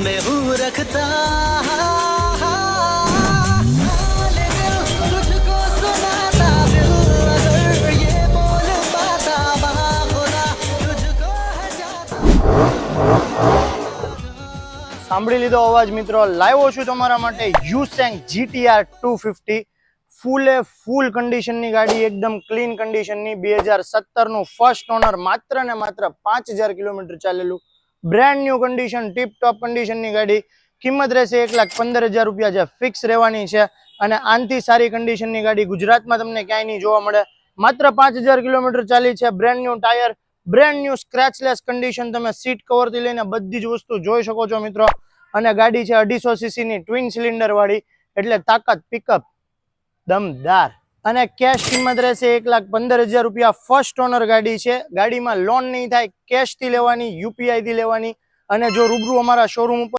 मैं हूँ रखता तुझको सुनाता दिल अगर ये बोल पाता बाखुदा तुझको है जाता। સાંભળી લીધો અવાજ મિત્રો, લાવ્યો છું તમારા માટે યુસેંગ GTR 250 ફૂલ કન્ડિશનની ગાડી, એકદમ ક્લીન કન્ડિશનની, 2017 નું ફર્સ્ટ ઓનર, માત્ર ને માત્ર 5000 કિલોમીટર ચાલેલું, brand new condition, tip top કન્ડિશનની ગાડી. કિંમત રહેશે 1,15,000 રૂપિયા, જે ફિક્સ રહેવાની છે. અને આનથી સારી કન્ડિશનની ગાડી ગુજરાતમાં તમને ક્યાંય નહીં જોવા મળે. માત્ર 5000 કિલોમીટર ચાલી છે, brand new tyre, brand new scratchless condition, તમે સીટ કવર થી લઈને બધી જ વસ્તુ જોઈ શકો છો મિત્રો. અને ગાડી છે 250 cc ની ટ્વિન સિલિન્ડર વાળી, એટલે તાકાત પિકઅપ દમદાર. અને કેશ કિંમત રહેશે 1,15,000 રૂપિયા, ફર્સ્ટ ઓનર ગાડી છે. ગાડીમાં લોન નહીં થાય, કેશ થી લેવાની, UPI થી લેવાની. અને જો રૂબરૂ અમારા શોરૂમ ઉપર